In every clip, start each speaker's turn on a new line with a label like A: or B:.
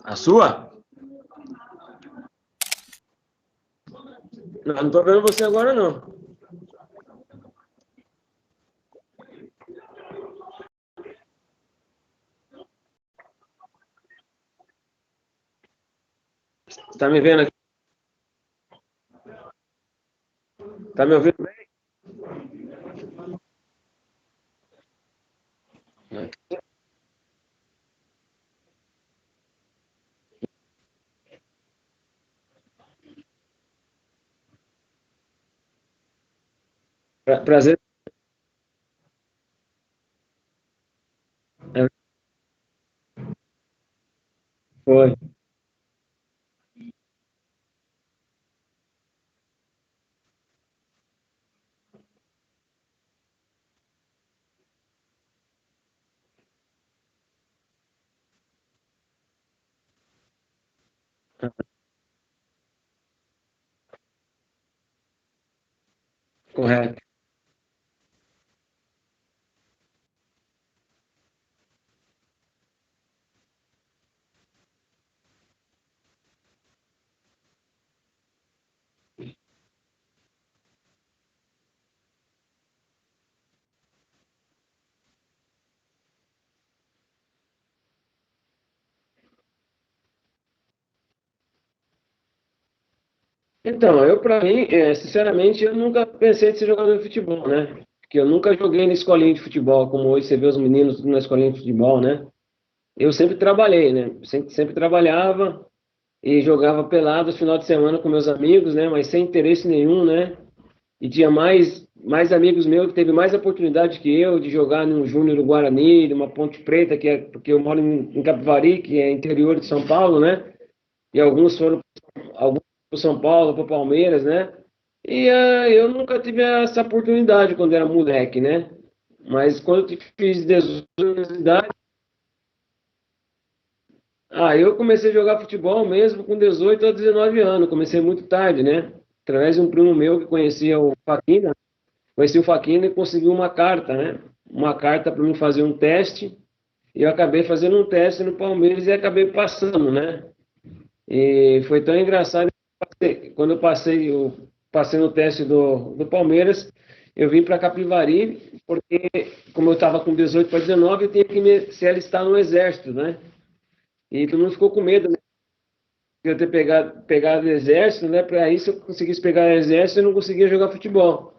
A: A sua? Não tô vendo você agora, não. Tá me vendo aqui? Tá me ouvindo bem? Prazer. Foi. Correto. Então, eu para mim, sinceramente, eu nunca pensei em ser jogador de futebol, né? Porque eu nunca joguei na escolinha de futebol, como hoje você vê os meninos tudo na escolinha de futebol, né? Eu sempre trabalhei, né? Sempre trabalhava e jogava pelado no final de semana com meus amigos, né? Mas sem interesse nenhum, né? E tinha mais amigos meus que teve mais oportunidade que eu de jogar no Júnior do Guarani, numa Ponte Preta, que é porque eu moro em Capivari, que é interior de São Paulo, né? E alguns para São Paulo, para Palmeiras, né? E eu nunca tive essa oportunidade quando era moleque, né? Mas quando eu fiz 18 anos de idade, eu comecei a jogar futebol mesmo com 18 a 19 anos. Comecei muito tarde, né? Através de um primo meu que conhecia o Faquina, conheci o Faquina e conseguiu uma carta, né? Uma carta para mim fazer um teste. E eu acabei fazendo um teste no Palmeiras e acabei passando, né? E foi tão engraçado. Quando passei no teste do Palmeiras, eu vim para Capivari, porque como eu estava com 18 para 19, eu tinha que se alistar no Exército, né? E todo mundo ficou com medo, né, de eu ter pegado o Exército, né? Para isso, se eu conseguisse pegar o Exército, eu não conseguia jogar futebol.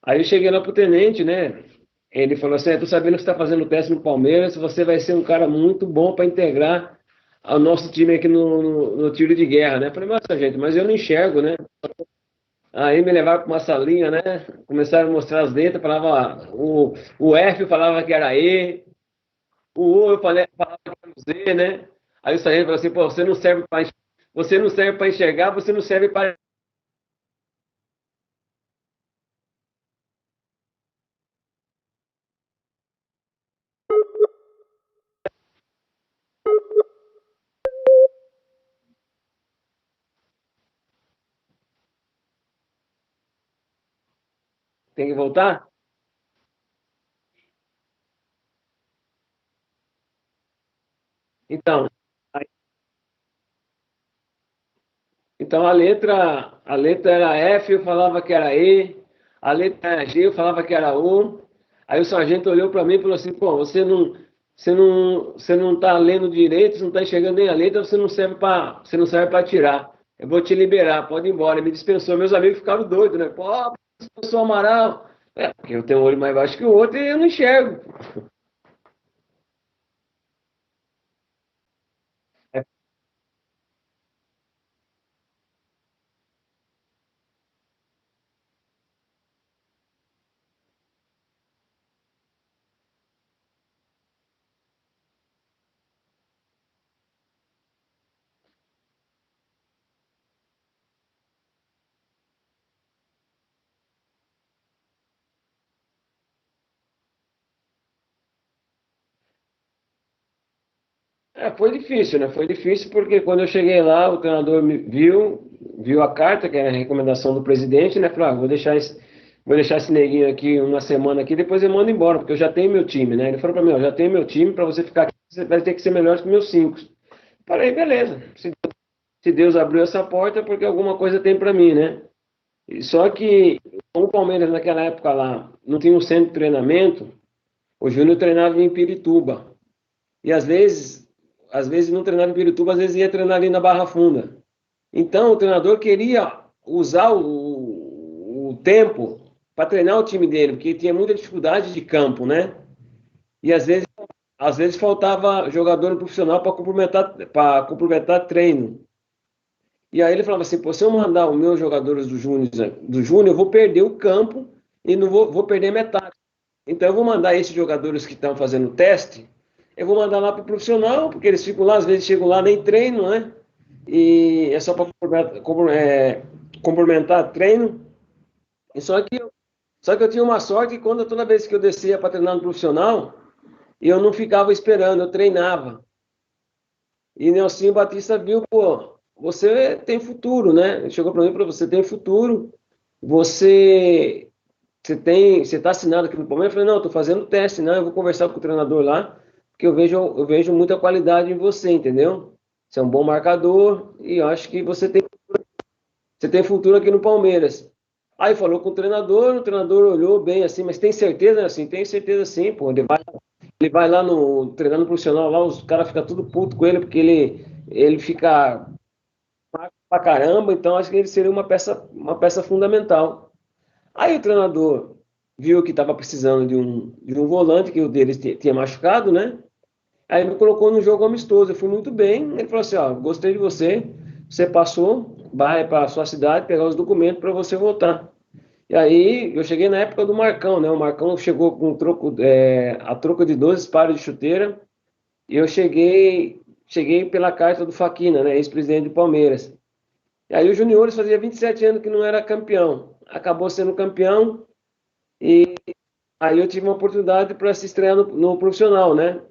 A: Aí eu cheguei lá pro tenente, né? Ele falou assim: tô sabendo que você está fazendo o teste no Palmeiras, você vai ser um cara muito bom para integrar ao nosso time aqui no tiro de guerra, né? Eu falei, nossa, gente, mas eu não enxergo, né? Aí me levaram para uma salinha, né? Começaram a mostrar as letras, falava o F eu falava que era E, o O eu falava que era o Z, né? Aí o sargento falou assim, pô, você não serve para enxergar, você não serve para. Tem que voltar? Então, então a letra era F, eu falava que era E, a letra era G, eu falava que era O. Aí o sargento olhou para mim e falou assim: pô, você não está lendo direito, você não está enxergando nem a letra, você não serve para tirar. Eu vou te liberar, pode ir embora. Ele me dispensou. Meus amigos ficaram doidos, né? Pô, dispensou o Amaral. Porque eu tenho um olho mais baixo que o outro e eu não enxergo. Foi difícil, né? Foi difícil porque quando eu cheguei lá, o treinador me viu a carta, que era a recomendação do presidente, né? Falou, vou deixar esse neguinho aqui uma semana aqui, depois eu mando embora, porque eu já tenho meu time, né? Ele falou para mim, ó, já tenho meu time, para você ficar aqui, você vai ter que ser melhor que meus cinco. Falei, beleza. Se Deus abriu essa porta, é porque alguma coisa tem para mim, né? Só que como o Palmeiras naquela época lá não tinha um centro de treinamento, o Júnior treinava em Pirituba. E às vezes não treinava em Pirituba, às vezes ia treinar ali na Barra Funda. Então o treinador queria usar o tempo para treinar o time dele, porque tinha muita dificuldade de campo, né? E às vezes faltava jogador profissional para complementar treino. E aí ele falava assim, pô, se eu mandar os meus jogadores do Júnior, eu vou perder o campo e não vou perder metade. Então eu vou mandar esses jogadores que estão fazendo teste, eu vou mandar lá para o profissional, porque eles ficam lá, às vezes chegam lá nem treino, né? E é só para complementar treino. E só que eu tinha uma sorte que toda vez que eu descia para treinar no profissional, eu não ficava esperando, eu treinava. E Nelsinho Batista viu, pô, você tem futuro, né? Ele chegou para mim e falou, você tem futuro, você você está assinado aqui no Palmeiras? Eu falei, não, estou fazendo teste, né? Eu vou conversar com o treinador lá, porque eu vejo muita qualidade em você, entendeu? Você é um bom marcador e eu acho que você tem futuro aqui no Palmeiras. Aí falou com o treinador olhou bem assim, mas tem certeza assim? Tem certeza sim, pô. Ele vai lá no treinando profissional, lá os caras ficam tudo puto com ele, porque ele fica pra caramba, então acho que ele seria uma peça fundamental. Aí o treinador viu que estava precisando de um volante, que o deles tinha machucado, né? Aí me colocou no jogo amistoso. Eu fui muito bem. Ele falou assim: ó, gostei de você, você passou, vai para a sua cidade pegar os documentos para você voltar. E aí eu cheguei na época do Marcão, né? O Marcão chegou com a troco de 12 pares de chuteira. E eu cheguei pela carta do Faquina, né? Ex-presidente do Palmeiras. E aí o Juniores fazia 27 anos que não era campeão. Acabou sendo campeão. E aí eu tive uma oportunidade para se estrear no profissional, né?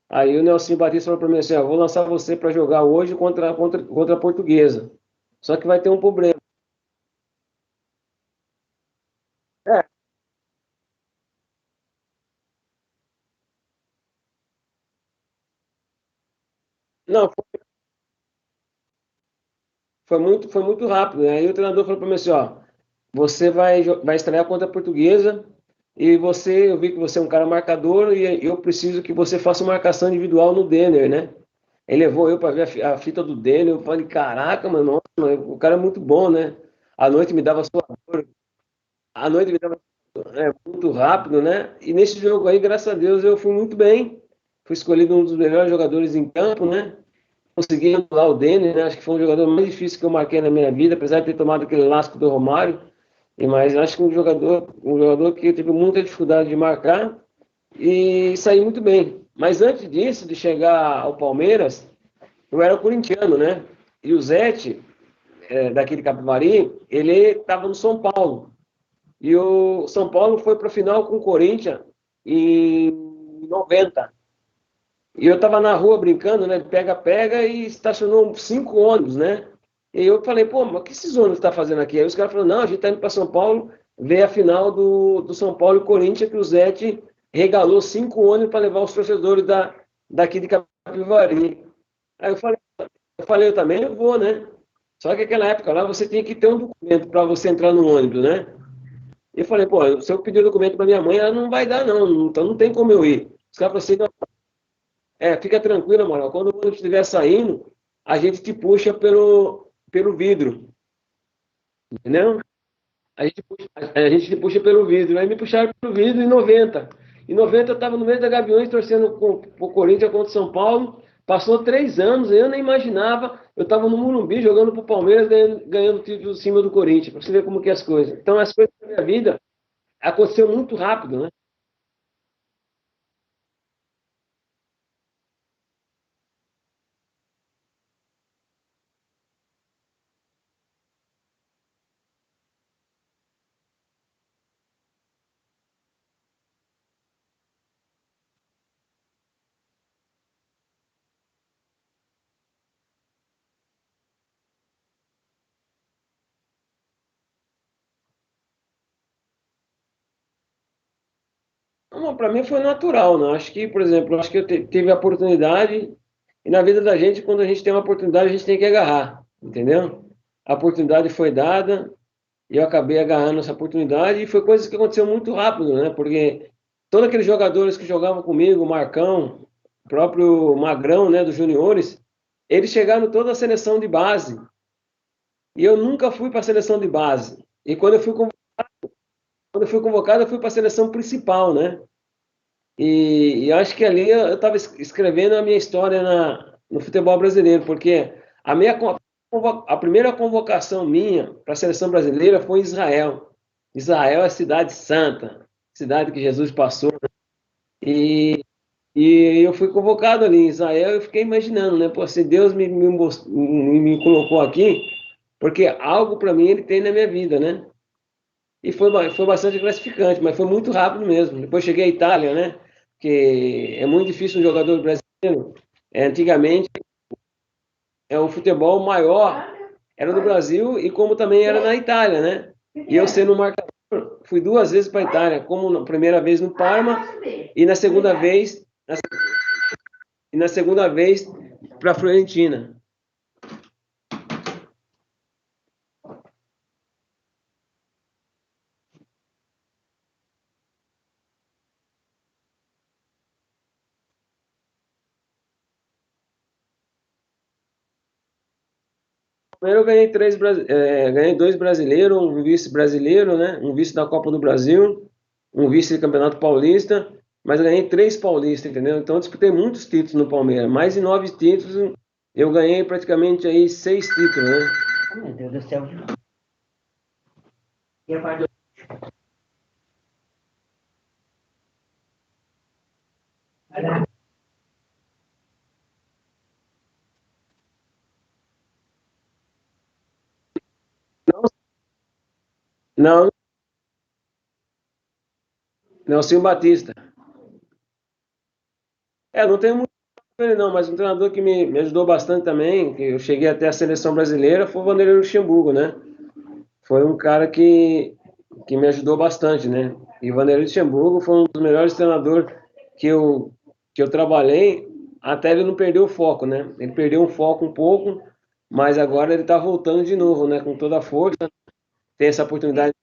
A: Aí o Nelson Batista falou para mim assim, ó, vou lançar você para jogar hoje contra a Portuguesa. Só que vai ter um problema. É, não, foi muito rápido, né? Aí o treinador falou para mim assim, ó, você vai estrear contra a Portuguesa e eu vi que você é um cara marcador e eu preciso que você faça uma marcação individual no Denner, né? Ele levou eu para ver a fita do Denner, eu falei, caraca, mano, nossa, mano, o cara é muito bom, né? À noite me dava suador, à noite me dava muito rápido, né? E nesse jogo aí, graças a Deus, eu fui muito bem. Fui escolhido um dos melhores jogadores em campo, né? Consegui anular o Denner, né? Acho que foi um jogador mais difícil que eu marquei na minha vida, apesar de ter tomado aquele lasco do Romário. Mas acho que um jogador que eu tive muita dificuldade de marcar e saí muito bem. Mas antes disso, de chegar ao Palmeiras, eu era corintiano, né? E o Zete, daquele Capivari, ele estava no São Paulo. E o São Paulo foi para a final com o Corinthians em 90. E eu estava na rua brincando, né? Pega-pega e estacionou 5 ônibus, né? E eu falei, pô, mas o que esses ônibus estão fazendo aqui? Aí os caras falaram, não, a gente está indo para São Paulo ver a final do São Paulo e Corinthians, que o Zete regalou 5 ônibus para levar os torcedores daqui de Capivari. Aí eu falei, eu também eu vou, né? Só que naquela época lá você tinha que ter um documento para você entrar no ônibus, né? E eu falei, pô, se eu pedir o documento para minha mãe, ela não vai dar, não. Então não tem como eu ir. Os caras falaram assim, não, fica tranquila, moral. Quando o ônibus estiver saindo, a gente te puxa pelo vidro, entendeu? A gente te puxa pelo vidro. Aí me puxaram pelo vidro em 90. Em 90 eu estava no meio da Gaviões torcendo o Corinthians contra o São Paulo. Passou 3 anos, eu nem imaginava. Eu estava no Morumbi jogando para o Palmeiras, ganhando título em cima do Corinthians, para você ver como que é as coisas. Então, as coisas da minha vida aconteceu muito rápido, né? Para mim foi natural, né? Acho que, por exemplo, acho que eu tive a oportunidade. E na vida da gente, quando a gente tem uma oportunidade, a gente tem que agarrar, entendeu? A oportunidade foi dada e eu acabei agarrando essa oportunidade e foi coisa que aconteceu muito rápido, né? Porque todos aqueles jogadores que jogavam comigo, o Marcão, o próprio Magrão, né, dos juniores, eles chegaram toda a seleção de base e eu nunca fui para a seleção de base. E quando eu fui convocado, eu fui para a seleção principal, né? E acho que ali eu estava escrevendo a minha história no futebol brasileiro, porque a primeira convocação minha para a seleção brasileira foi em Israel. Israel é cidade santa, cidade que Jesus passou. E, e eu fui convocado ali em Israel. Eu fiquei imaginando, né? Pô, se Deus me colocou aqui, porque algo para mim ele tem na minha vida, né? E foi bastante gratificante, mas foi muito rápido mesmo. Depois cheguei à Itália, né? Que é muito difícil um jogador brasileiro. Antigamente, o futebol maior era no Brasil e como também era na Itália, né? E eu sendo um marcador, fui duas vezes para a Itália, como na primeira vez no Parma e na segunda vez para a Fiorentina. Primeiro eu ganhei ganhei dois brasileiros, um vice brasileiro, né? Um vice da Copa do Brasil, um vice do Campeonato Paulista, mas eu ganhei três paulistas, entendeu? Então eu disputei muitos títulos no Palmeiras, mais de nove títulos, eu ganhei praticamente aí seis títulos, né? Oh, meu Deus do céu. E a parte Não, Nelson Batista. Não tenho muito com ele não, mas um treinador que me ajudou bastante também, que eu cheguei até a seleção brasileira, foi o Vanderlei Luxemburgo, né? Foi um cara que me ajudou bastante, né? E o Vanderlei Luxemburgo foi um dos melhores treinadores que eu trabalhei, até ele não perdeu o foco, né? Ele perdeu o foco um pouco, mas agora ele está voltando de novo, né? Com toda a força, tem essa oportunidade,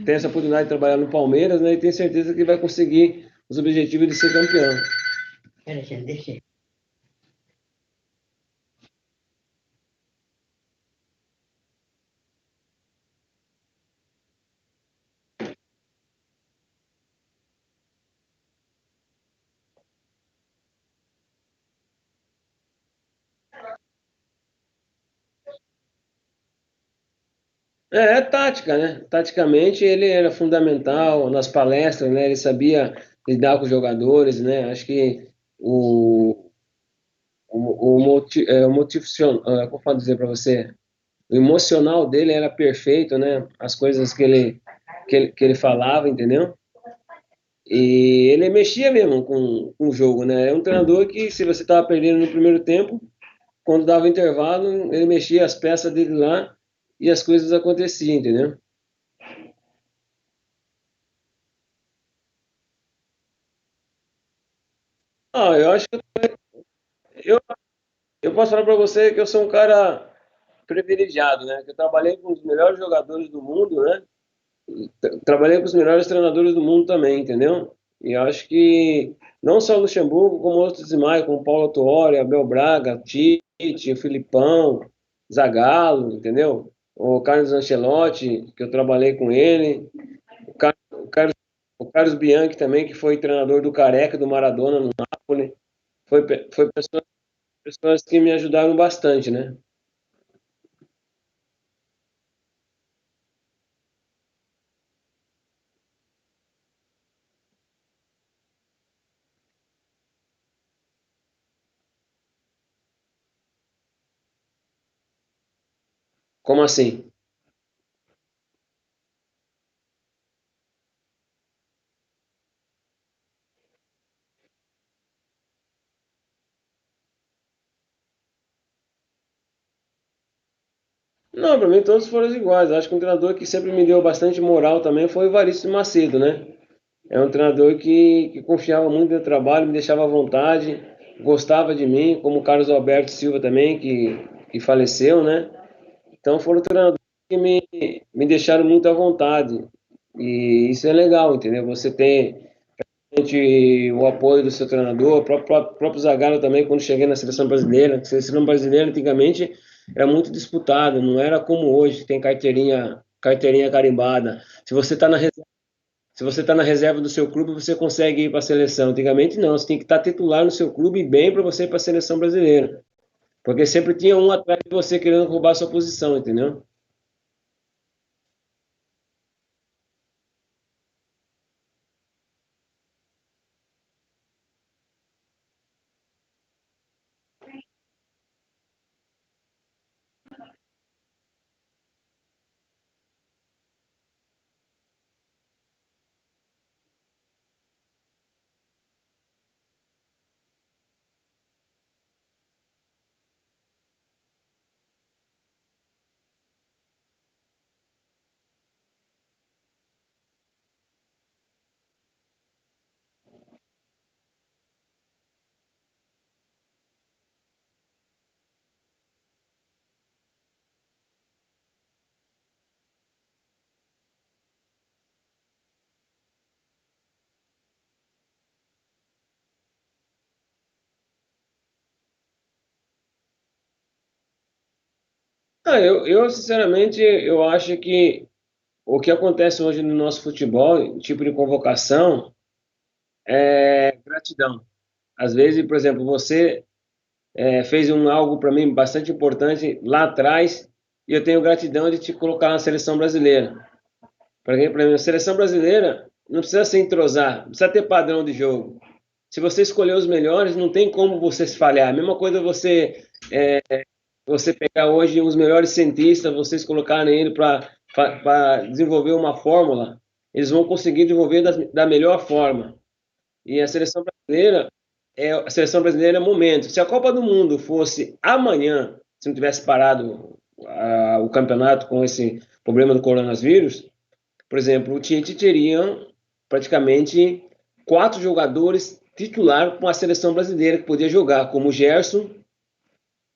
A: tem essa oportunidade de trabalhar no Palmeiras, né? E tenho certeza que vai conseguir os objetivos de ser campeão. Deixa. É tática, né? Taticamente ele era fundamental nas palestras, né? Ele sabia lidar com os jogadores, né? Acho que o como eu posso dizer para você, o emocional dele era perfeito, né? As coisas que ele falava, entendeu? E ele mexia mesmo com o jogo, né? É um treinador que, se você estava perdendo no primeiro tempo, quando dava intervalo, ele mexia as peças dele lá e as coisas aconteciam, entendeu? Eu acho que eu, eu posso falar para você que eu sou um cara privilegiado, né? Que eu trabalhei com os melhores jogadores do mundo, né? Trabalhei com os melhores treinadores do mundo também, entendeu? E eu acho que não só o Luxemburgo, como outros demais, como Paulo Tuori, Abel Braga, Tite, o Filipão, Zagallo, entendeu? O Carlos Ancelotti, que eu trabalhei com ele, o Carlos, o Carlos Bianchi também, que foi treinador do Careca, do Maradona no Napoli. Foi pessoas que me ajudaram bastante, né? Como assim? Não, para mim todos foram iguais. Acho que um treinador que sempre me deu bastante moral também foi o Evaristo Macedo, né? É um treinador que confiava muito no meu trabalho, me deixava à vontade. gostava de mim, como o Carlos Alberto Silva também, que faleceu, né? Então foram treinadores que me deixaram muito à vontade. E isso é legal, entendeu? Você tem o apoio do seu treinador, o próprio Zagallo também, quando cheguei na seleção brasileira. A seleção brasileira antigamente era muito disputada, não era como hoje, tem carteirinha carimbada. Se você está na reserva do seu clube, você consegue ir para a seleção. Antigamente não, você tem que estar titular no seu clube bem para você ir para a seleção brasileira. Porque sempre tinha um atrás de você querendo roubar a sua posição, entendeu? Sinceramente, eu acho que o que acontece hoje no nosso futebol, tipo de convocação, é gratidão. Às vezes, por exemplo, você fez algo para mim bastante importante lá atrás e eu tenho gratidão de te colocar na seleção brasileira. Para mim, a seleção brasileira não precisa se entrosar, não precisa ter padrão de jogo. Se você escolher os melhores, não tem como você se falhar. A mesma coisa você pegar hoje os melhores cientistas, vocês colocarem ele para desenvolver uma fórmula, eles vão conseguir desenvolver da melhor forma. E a seleção brasileira é momento. Se a Copa do Mundo fosse amanhã, se não tivesse parado o campeonato com esse problema do coronavírus, por exemplo, o Tite teria praticamente quatro jogadores titular com a seleção brasileira que podia jogar, como Gerson,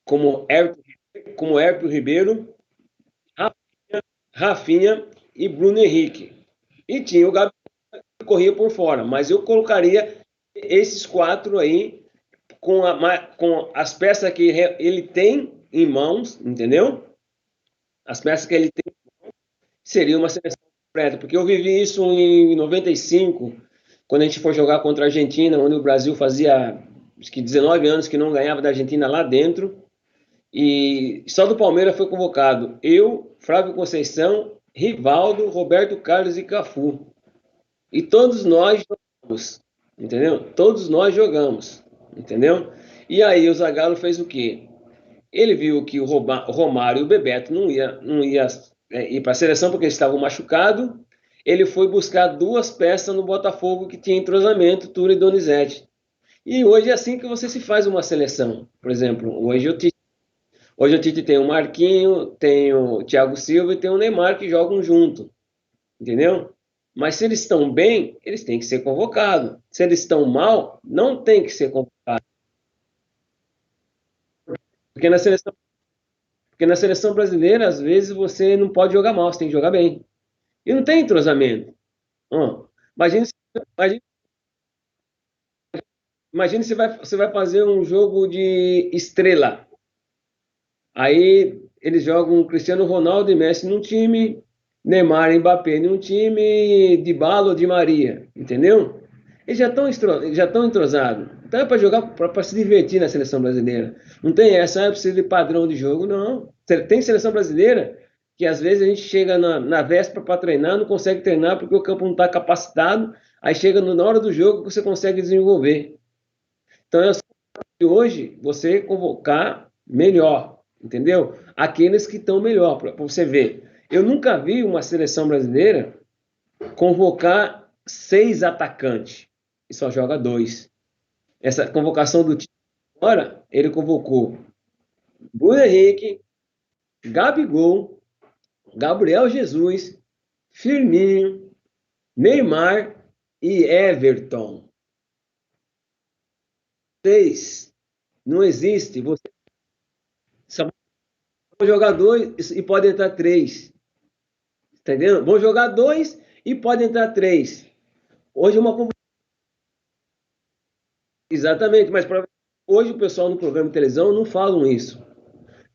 A: como Hércules Ribeiro, Rafinha e Bruno Henrique. E tinha o Gabriel que corria por fora, mas eu colocaria esses quatro aí com as peças que ele tem em mãos, entendeu? As peças que ele tem seria uma seleção completa, porque eu vivi isso em 95, quando a gente foi jogar contra a Argentina, onde o Brasil fazia acho que 19 anos que não ganhava da Argentina lá dentro, e só do Palmeiras foi convocado eu, Flávio Conceição, Rivaldo, Roberto Carlos e Cafu. E todos nós jogamos, entendeu? Todos nós jogamos, entendeu? E aí o Zagallo fez o quê? Ele viu que o Romário e o Bebeto não ia ir para a seleção porque eles estavam machucados. Ele foi buscar duas peças no Botafogo que tinha entrosamento, Tura e Donizete. E hoje é assim que você se faz uma seleção. Por exemplo, hoje o Tite tem o Marquinho, tem o Thiago Silva e tem o Neymar que jogam junto, entendeu? Mas se eles estão bem, eles têm que ser convocados. Se eles estão mal, não tem que ser convocado. Porque na seleção, porque na seleção brasileira, às vezes, você não pode jogar mal, você tem que jogar bem. E não tem entrosamento. Ó, imagine, imagine, imagine você vai fazer um jogo de estrela. Aí eles jogam Cristiano Ronaldo e Messi num time, Neymar e Mbappé num time, Dybala ou Di Maria, entendeu? Eles já estão entrosados. Então é para jogar, para se divertir na seleção brasileira. Não tem essa, eu preciso de padrão de jogo, não. Tem seleção brasileira que às vezes a gente chega na véspera para treinar, não consegue treinar porque o campo não está capacitado, aí chega na hora do jogo que você consegue desenvolver. Então é de hoje você convocar melhor, entendeu? Aqueles que estão melhor, para você ver. Eu nunca vi uma seleção brasileira convocar seis atacantes e só joga dois. Essa convocação do time agora, ele convocou Bruno Henrique, Gabigol, Gabriel Jesus, Firmino, Neymar e Everton. seis. Não existe. Você só pode jogar dois e pode entrar três. Entendeu? Vão jogar dois e pode entrar três. Hoje uma exatamente, mas hoje o pessoal no programa de televisão não falam isso.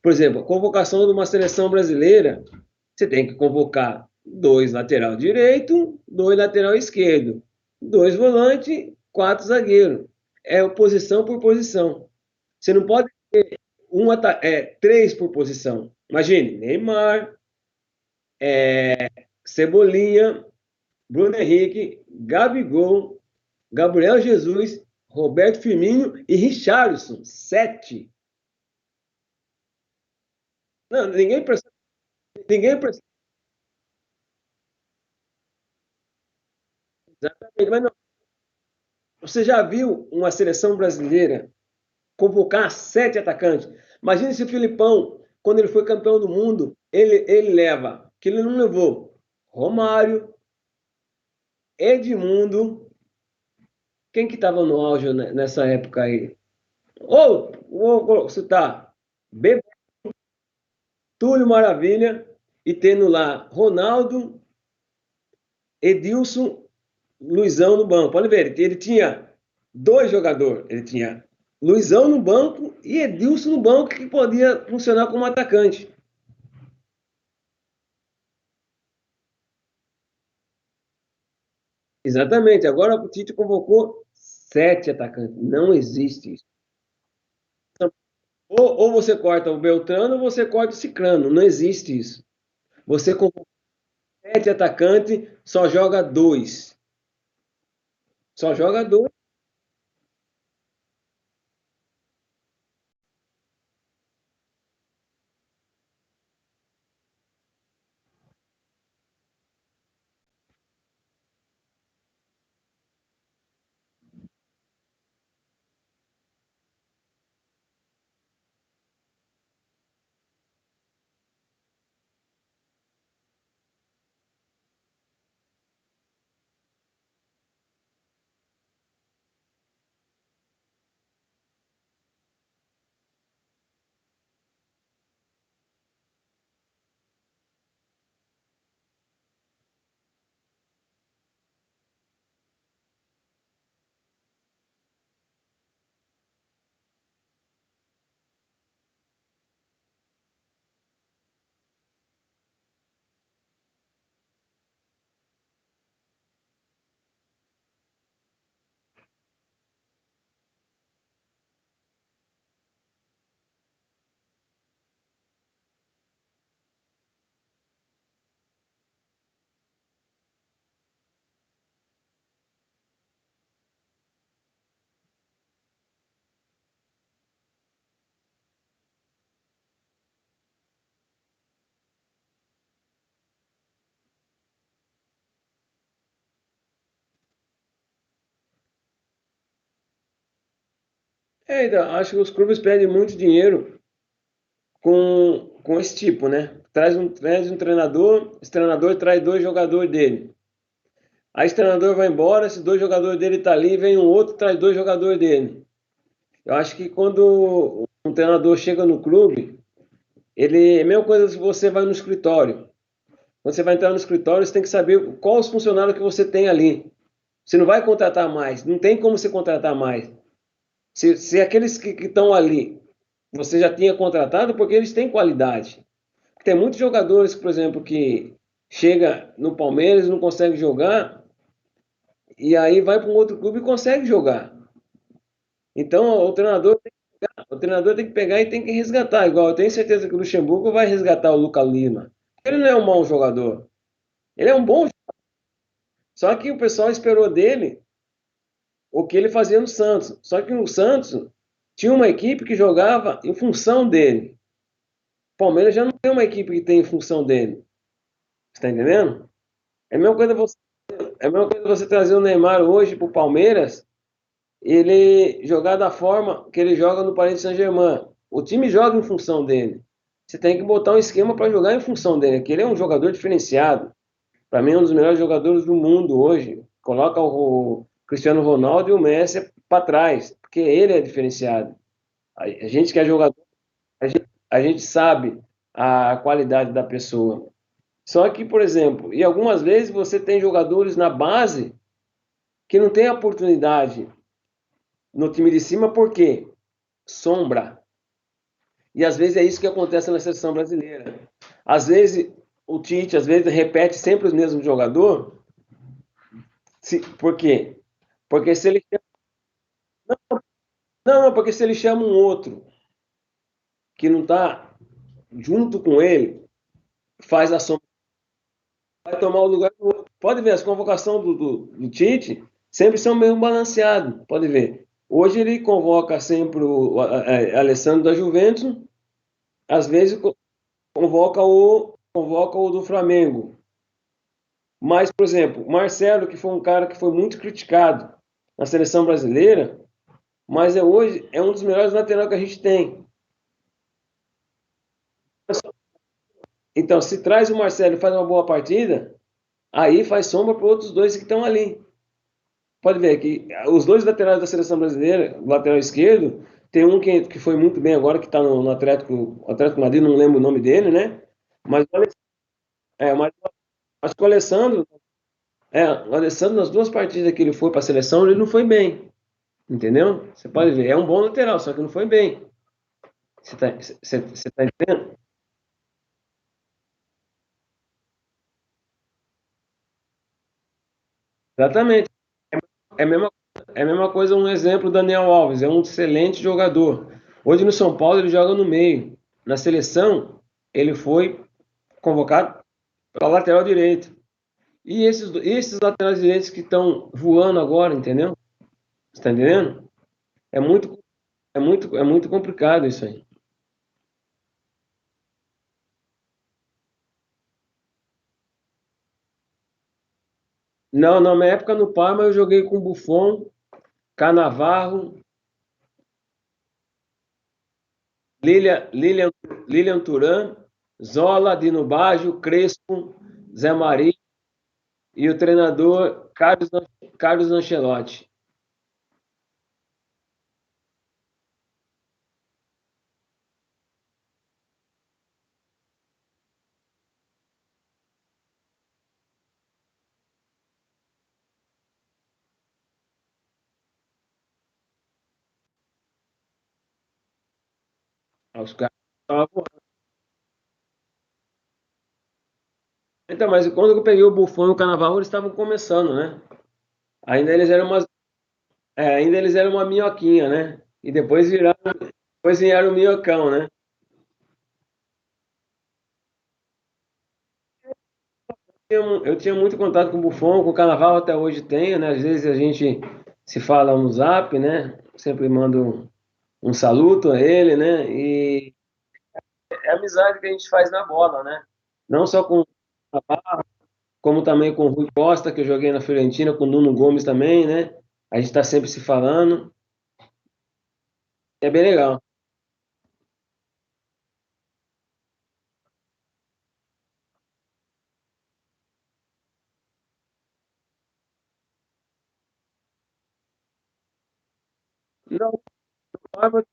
A: Por exemplo, a convocação de uma seleção brasileira, você tem que convocar dois lateral direito, dois lateral esquerdo, dois volantes, quatro zagueiros. É posição por posição. Você não pode ter três por posição. Imagine, Neymar, Cebolinha, Bruno Henrique, Gabigol, Gabriel Jesus, Roberto Firmino e Richarlison. Sete. Não, ninguém precisa. Exatamente, mas não. Você já viu uma seleção brasileira convocar sete atacantes? Imagine se o Filipão, quando ele foi campeão do mundo, ele leva, que ele não levou, Romário, Edmundo, quem que estava no auge nessa época aí? Ou citar, Bebeto, Túlio Maravilha, e tendo lá Ronaldo, Edilson, Luizão no banco. Pode ver, ele tinha dois jogadores. Ele tinha Luizão no banco e Edilson no banco, que podia funcionar como atacante. Exatamente. Agora o Tite convocou sete atacantes. Não existe isso. Ou você corta o Beltrano ou você corta o Cicrano. Não existe isso. Você convoca sete atacantes, só joga dois. Só joga dois. Então, acho que os clubes perdem muito dinheiro com esse tipo, né? Traz um treinador, esse treinador traz dois jogadores dele. Aí esse treinador vai embora, esses dois jogadores dele tá ali, vem um outro, traz dois jogadores dele. Eu acho que quando um treinador chega no clube, ele é a mesma coisa se você vai no escritório. Quando você vai entrar no escritório, você tem que saber qual os funcionários que você tem ali. Você não vai contratar mais, não tem como você contratar mais. Se aqueles que estão ali você já tinha contratado, porque eles têm qualidade. Tem muitos jogadores, por exemplo, que chega no Palmeiras, não consegue jogar, e aí vai para um outro clube e consegue jogar. Então o treinador tem que pegar e tem que resgatar. Igual eu tenho certeza que o Luxemburgo vai resgatar o Lucas Lima. Ele não é um mau jogador. Ele é um bom. Só que o pessoal esperou dele o que ele fazia no Santos. Só que no Santos tinha uma equipe que jogava em função dele. O Palmeiras já não tem uma equipe que tem em função dele. Está entendendo? É a mesma coisa você, é a mesma coisa você trazer o Neymar hoje para o Palmeiras, ele jogar da forma que ele joga no Paris Saint-Germain. O time joga em função dele. Você tem que botar um esquema para jogar em função dele, que ele é um jogador diferenciado. Para mim, é um dos melhores jogadores do mundo hoje. Coloca o Cristiano Ronaldo e o Messi para trás. porque ele é diferenciado. A gente que é jogador, a gente sabe a qualidade da pessoa. Só que, por exemplo, e algumas vezes você tem jogadores na base que não tem oportunidade no time de cima, por quê? Sombra. E às vezes é isso que acontece na seleção brasileira. Às vezes o Tite, às vezes repete sempre os mesmos jogadores. Por quê? Porque se ele não, porque se ele chama um outro que não está junto com ele, faz a sombra, vai tomar o lugar do outro. Pode ver, as convocações do Tite sempre são meio balanceadas. Pode ver. Hoje ele convoca sempre o Alessandro da Juventus, às vezes convoca o do Flamengo. Mas, por exemplo, o Marcelo, que foi um cara que foi muito criticado na seleção brasileira, mas hoje é um dos melhores laterais que a gente tem. Então, se traz o Marcelo e faz uma boa partida, aí faz sombra para outros dois que estão ali. Pode ver que os dois laterais da seleção brasileira, o lateral esquerdo, tem um que foi muito bem agora, que está no Atlético Madrid, não lembro o nome dele, né? Mas, mas com o Alessandro, o Alessandro, nas duas partidas que ele foi para a seleção, ele não foi bem. Entendeu? Você pode ver, é um bom lateral, só que não foi bem. Você tá entendendo? Exatamente. É a mesma, é a mesma coisa, um exemplo, o Daniel Alves, é um excelente jogador. Hoje no São Paulo ele joga no meio. Na seleção, ele foi convocado para lateral direito. E esses laterais direitos que estão voando agora, entendeu? Você está entendendo? É muito, é muito complicado isso aí. Não, na minha época no Parma eu joguei com Buffon, Cannavaro, Lilian, Lilian Thuram, Zola, Dino Baggio, Crespo, Zé Maria e o treinador Carlos Ancelotti. Os caras estavam- Então, mas quando eu peguei o Buffon e o Cannavaro, eles estavam começando, né? Ainda eles eram uma minhoquinha, né? E depois vieram o minhocão, né? Eu tinha muito contato com o Buffon, com o Cannavaro até hoje tenho, né? Às vezes a gente se fala no Zap, né? Sempre mando um saluto a ele, né? E é a amizade que a gente faz na bola, né? Não só com o Navarro, como também com o Rui Costa, que eu joguei na Fiorentina, com o Nuno Gomes também, né? A gente está sempre se falando. É bem legal. Não, no Parma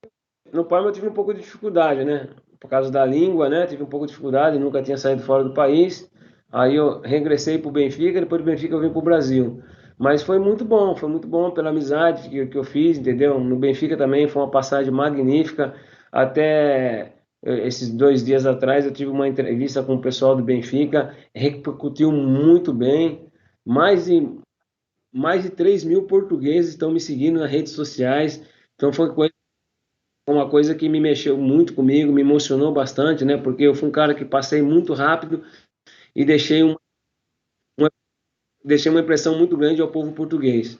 A: no Parma eu tive um pouco de dificuldade, né? Por causa da língua, né? Tive um pouco de dificuldade, nunca tinha saído fora do país. Aí eu regressei para o Benfica, depois do Benfica eu vim para o Brasil. Mas foi muito bom pela amizade que eu fiz, entendeu? No Benfica também foi uma passagem magnífica. Até esses 2 dias atrás eu tive uma entrevista com o pessoal do Benfica, repercutiu muito bem. Mais de, mais de 3 mil portugueses estão me seguindo nas redes sociais. Então foi uma coisa que me mexeu muito comigo, me emocionou bastante, né? Porque eu fui um cara que passei muito rápido e uma, deixei uma impressão muito grande ao povo português.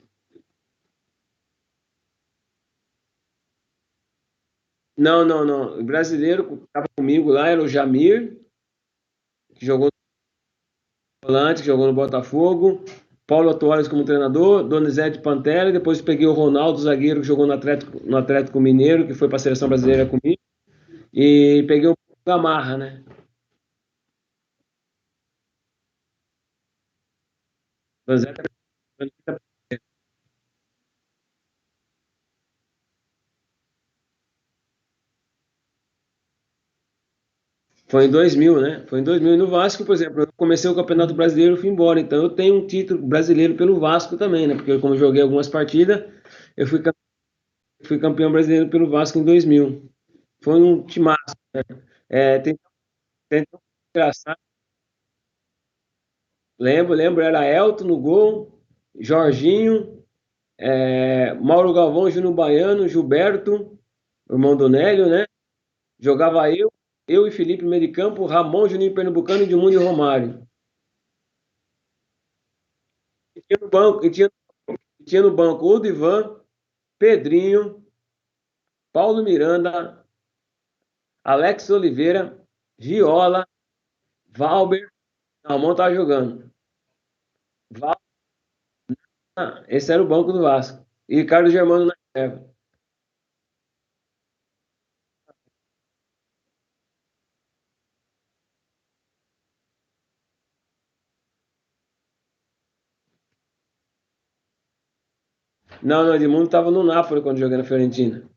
A: Não, não, não. O brasileiro que estava comigo lá era o Jamir, que jogou no Volante, que jogou no Botafogo. Paulo Torres como treinador, Donizete Pantera, e depois peguei o Ronaldo, zagueiro, que jogou no Atlético Mineiro, que foi para a seleção brasileira comigo, e peguei o Gamarra, né? Donizete Foi em 2000, né? Foi em 2000. E no Vasco, por exemplo, eu comecei o Campeonato Brasileiro e fui embora. Então eu tenho um título brasileiro pelo Vasco também, né? Porque como eu joguei algumas partidas, eu fui campeão brasileiro pelo Vasco em 2000. Foi um timaço. É, tem um engraçado. Lembro, era Elton no gol, Jorginho, Mauro Galvão, Júnior Baiano, Gilberto, irmão do Nélio, né? Jogava eu e Felipe no meio de campo, Ramon, Juninho Pernambucano, Edmundo e Romário. E tinha no banco, tinha no banco o Divan, Pedrinho, Paulo Miranda, Alex Oliveira, Viola, Valber, Ramon tava jogando. Val, esse era o banco do Vasco. E Carlos Germano na época. Não, Edmundo estava no Napoli quando joguei na Fiorentina.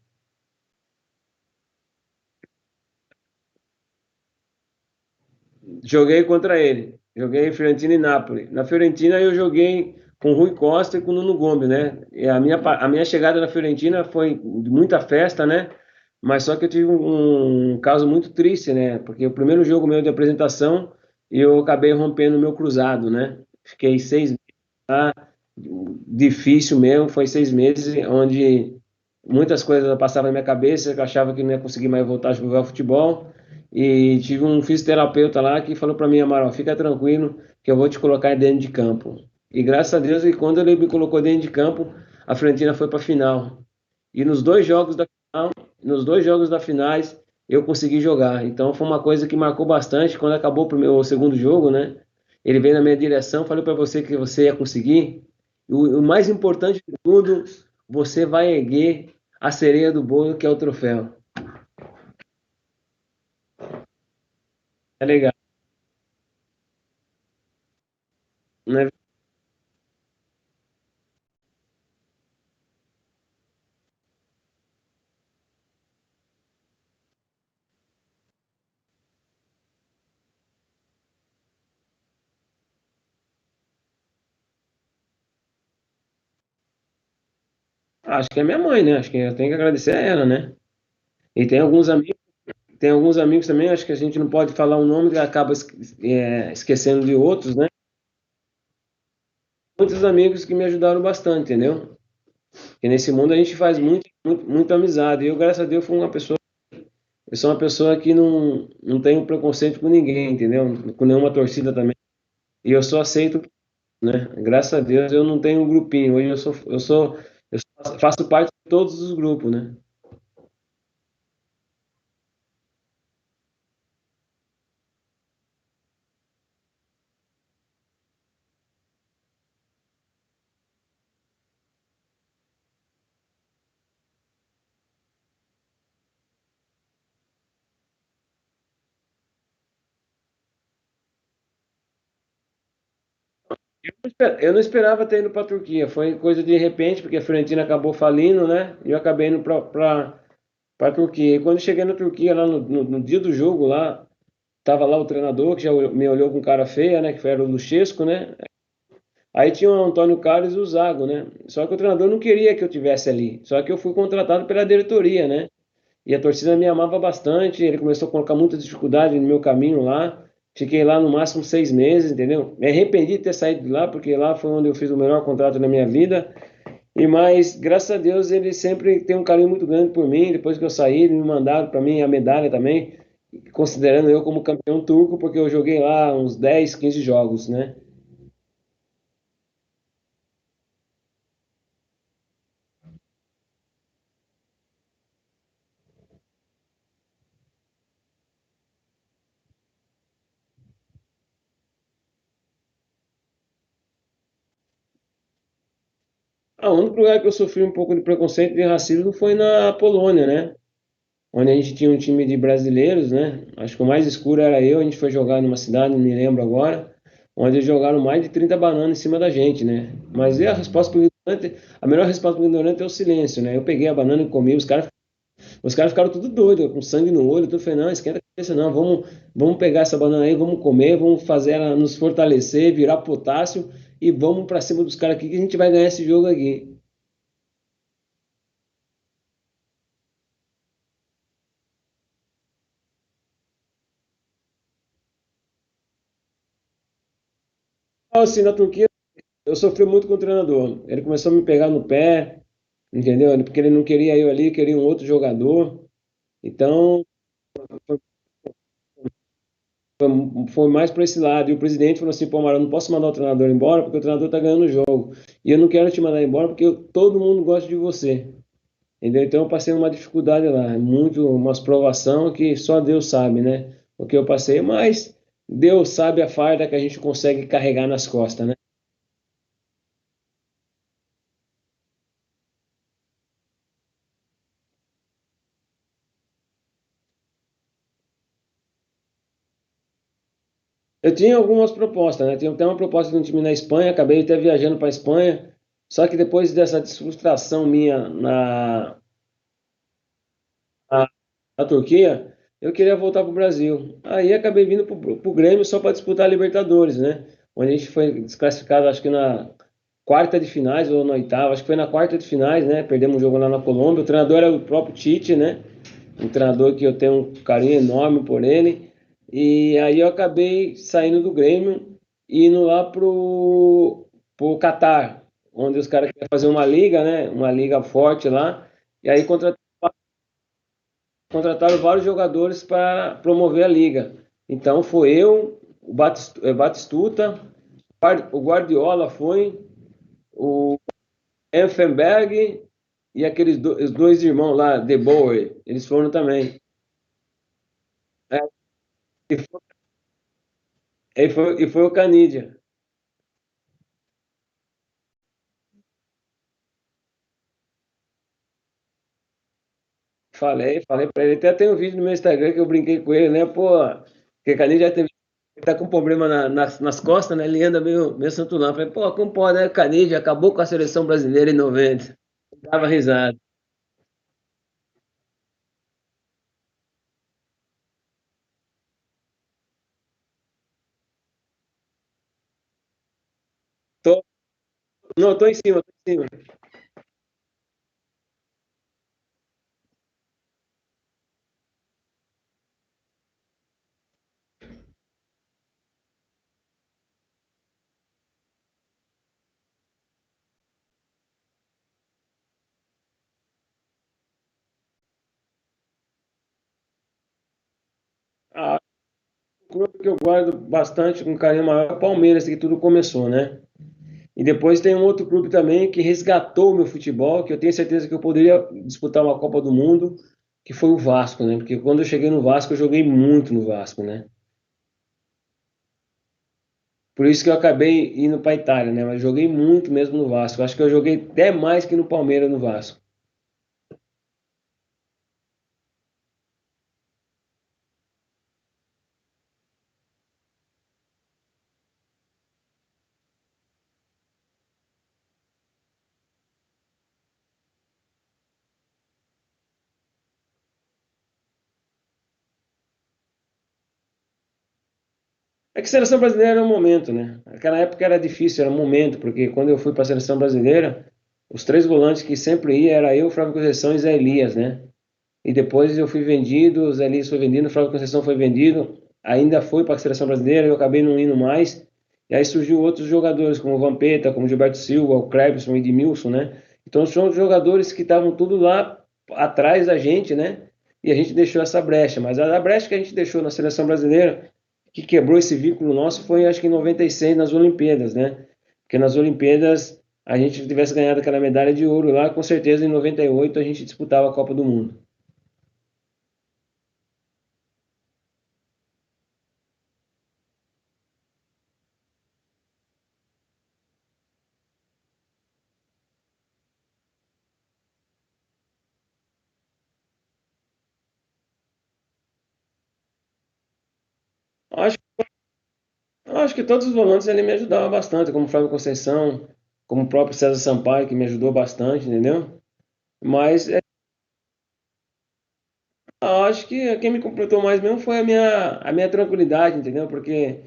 A: Joguei contra ele. Joguei Fiorentina e Napoli. Na Fiorentina eu joguei com Rui Costa e com Nuno Gomes, né? E a minha chegada na Fiorentina foi de muita festa, né? Mas só que eu tive um caso muito triste, né? Porque o primeiro jogo meu de apresentação eu acabei rompendo o meu cruzado, né? Fiquei 6 meses lá, difícil mesmo, foi 6 meses onde muitas coisas passavam na minha cabeça, que eu achava que não ia conseguir mais voltar a jogar futebol. E tive um fisioterapeuta lá que falou para mim, Amaral, fica tranquilo que eu vou te colocar dentro de campo. E graças a Deus, e quando ele me colocou dentro de campo, a Fiorentina foi para a final. E nos dois jogos da final, nos dois jogos da finais, eu consegui jogar. Então foi uma coisa que marcou bastante. Quando acabou o segundo jogo, né? Ele veio na minha direção, falei para você que você ia conseguir. O mais importante de tudo, você vai erguer a cereja do bolo, que é o troféu. É legal, né? Acho que é minha mãe, né? Acho que eu tenho que agradecer a ela, né? E tem alguns amigos também, acho que a gente não pode falar um nome que acaba esquecendo de outros, né? Muitos amigos que me ajudaram bastante, entendeu? E nesse mundo a gente faz muita amizade. Eu, graças a Deus, eu sou uma pessoa que não tenho preconceito com ninguém, entendeu? Com nenhuma torcida também. E eu só aceito, né? Graças a Deus eu não tenho um grupinho. Hoje faço parte de todos os grupos, né? Eu não esperava ter ido para a Turquia. Foi coisa de repente, porque a Fiorentina acabou falindo, né? E eu acabei indo para a Turquia. E quando cheguei na Turquia, lá no dia do jogo, lá, tava lá o treinador, que já me olhou com cara feia, né? Que era o Luchesco, né? Aí tinha o Antônio Carlos e o Zago, né? Só que o treinador não queria que eu tivesse ali. Só que eu fui contratado pela diretoria, né? E a torcida me amava bastante. Ele começou a colocar muita dificuldade no meu caminho lá. Fiquei lá no máximo 6 meses, entendeu? Me arrependi de ter saído de lá, porque lá foi onde eu fiz o melhor contrato da minha vida. E mas, graças a Deus, ele sempre tem um carinho muito grande por mim. Depois que eu saí, ele me mandaram para mim a medalha também, considerando eu como campeão turco, porque eu joguei lá uns 10, 15 jogos, né? O único lugar que eu sofri um pouco de preconceito e de racismo foi na Polônia, né? Onde a gente tinha um time de brasileiros, né? Acho que o mais escuro era eu, a gente foi jogar numa cidade, não me lembro agora, onde eles jogaram mais de 30 bananas em cima da gente, né? Mas e a resposta pro ignorante, a melhor resposta para o ignorante é o silêncio, né? Eu peguei a banana e comi, os caras ficaram tudo doidos, com sangue no olho, tudo falei, não, esquenta. Pensa, não, vamos pegar essa banana aí, vamos comer, vamos fazer ela nos fortalecer, virar potássio e vamos para cima dos caras aqui que a gente vai ganhar esse jogo aqui. Então, assim, na Turquia, eu sofri muito com o treinador. Ele começou a me pegar no pé, entendeu? Porque ele não queria eu ali, queria um outro jogador. Então, foi mais para esse lado. E o presidente falou assim: pô, Mara, eu não posso mandar o treinador embora porque o treinador tá ganhando o jogo. E eu não quero te mandar embora porque todo mundo gosta de você. Entendeu? Então eu passei uma dificuldade lá, muito, umas provação que só Deus sabe, né? O que eu passei, mas Deus sabe a farda que a gente consegue carregar nas costas, né? Eu tinha algumas propostas, né? Tinha até uma proposta de um time na Espanha, acabei até viajando para a Espanha, só que depois dessa desfrustração minha na, na Turquia, eu queria voltar para o Brasil. Aí acabei vindo para o Grêmio só para disputar a Libertadores, né? Onde a gente foi desclassificado, acho que na quarta de finais ou na oitava, acho que foi na quarta de finais, né? Perdemos um jogo lá na Colômbia. O treinador era o próprio Tite, né? Um treinador que eu tenho um carinho enorme por ele. E aí eu acabei saindo do Grêmio e indo lá pro Catar, onde os caras queriam fazer uma liga, né? Uma liga forte lá. E aí contrataram vários jogadores para promover a liga. Então foi eu, o Batistuta, o Guardiola foi, o Effenberg e aqueles os dois irmãos lá, De Boer, eles foram também. É, e foi o Canidia. Falei pra ele. Até tem um vídeo no meu Instagram que eu brinquei com ele, né? Pô, porque o Canidia teve, tá com problema nas costas, né? Ele anda meio santulão. Falei, pô, como pode, né? O Canidia acabou com a seleção brasileira em 90. Dava risada. Tô, não, tô em cima, tô em cima. Ah, o clube que eu guardo bastante com carinho maior é o Palmeiras, que tudo começou, né? E depois tem um outro clube também que resgatou o meu futebol, que eu tenho certeza que eu poderia disputar uma Copa do Mundo, que foi o Vasco, né? Porque quando eu cheguei no Vasco, eu joguei muito no Vasco, né? Por isso que eu acabei indo para a Itália, né? Mas joguei muito mesmo no Vasco. Acho que eu joguei até mais que no Palmeiras no Vasco. É que seleção brasileira era um momento, né? Aquela época era difícil, era um momento, porque quando eu fui para a seleção brasileira, os três volantes que sempre ia era eu, Flávio Conceição e Zé Elias, né? E depois eu fui vendido, o Zé Elias foi vendido, o Flávio Conceição foi vendido, ainda foi para a seleção brasileira, eu acabei não indo mais. E aí surgiu outros jogadores, como o Vampeta, como o Gilberto Silva, o Clebson, o Edmilson, né? Então são jogadores que estavam tudo lá atrás da gente, né? E a gente deixou essa brecha. Mas a brecha que a gente deixou na seleção brasileira, que quebrou esse vínculo nosso, foi acho que em 96 nas Olimpíadas, né? Porque nas Olimpíadas a gente tivesse ganhado aquela medalha de ouro lá, com certeza em 98 a gente disputava a Copa do Mundo. Acho Eu acho que todos os volantes ali me ajudavam bastante, como o Flávio Conceição, como o próprio César Sampaio, que me ajudou bastante, entendeu? Mas Acho que quem me completou mais mesmo foi a minha tranquilidade, entendeu? Porque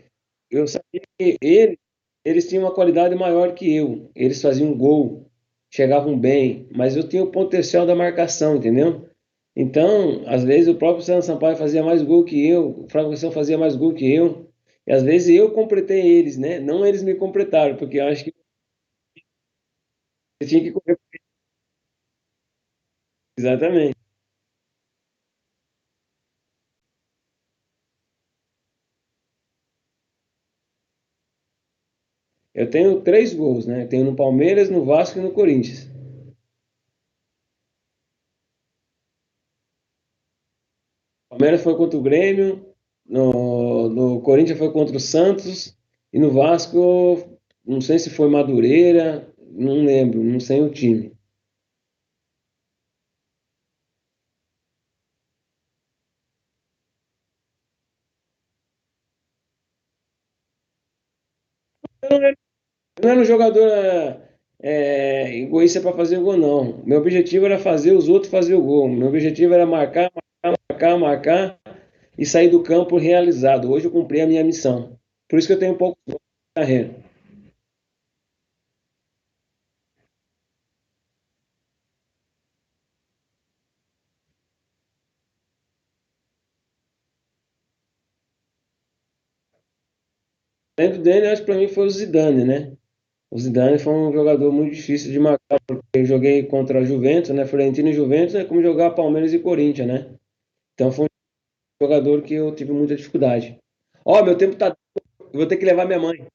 A: eu sabia que eles tinham uma qualidade maior que eu. Eles faziam gol, chegavam bem, mas eu tinha o potencial da marcação, entendeu? Então, às vezes o próprio Sandro Sampaio fazia mais gol que eu, o Flávio Conceição fazia mais gol que eu, e às vezes eu completei eles, né? Não eles me completaram, porque eu acho que eu tinha que correr. Exatamente. Eu tenho 3 gols, né? Eu tenho no Palmeiras, no Vasco e no Corinthians. Palmeiras foi contra o Grêmio, no Corinthians foi contra o Santos, e no Vasco, não sei se foi Madureira, não lembro, não sei o time. Eu não era um jogador egoísta para fazer gol, não. Meu objetivo era fazer os outros fazer o gol. Meu objetivo era marcar, marcar, marcar e sair do campo realizado. Hoje eu cumpri a minha missão. Por isso que eu tenho pouco gol na carreira. Dentro dele, acho que para mim foi o Zidane, né? O Zidane foi um jogador muito difícil de marcar, porque eu joguei contra a Juventus, né? Florentino e Juventus é como jogar Palmeiras e Corinthians, né? Então foi um jogador que eu tive muita dificuldade. Ó, meu tempo tá. Eu vou ter que levar minha mãe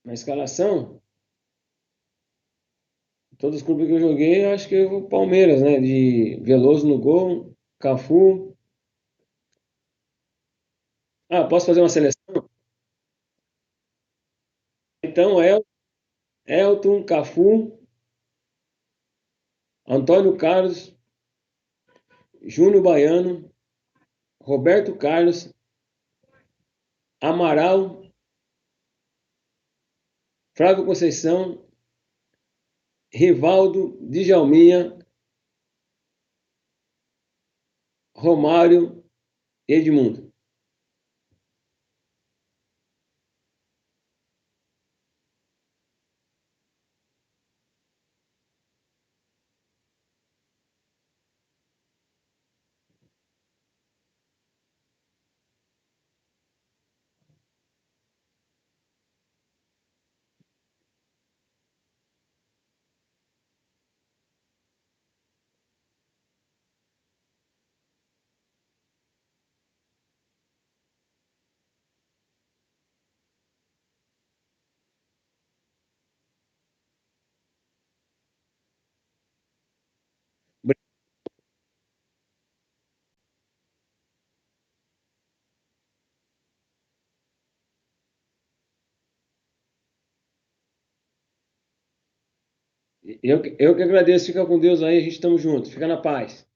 A: na escalação. Todos os clubes que eu joguei, eu acho que o Palmeiras, né? De Veloso no gol, Cafu. Ah, posso fazer uma seleção? Então, Elton, Cafu, Antônio Carlos, Júnior Baiano, Roberto Carlos, Amaral, Flávio Conceição, Rivaldo, Djalminha, Romário, Edmundo. Eu que agradeço. Fica com Deus aí. A gente estamos juntos. Fica na paz.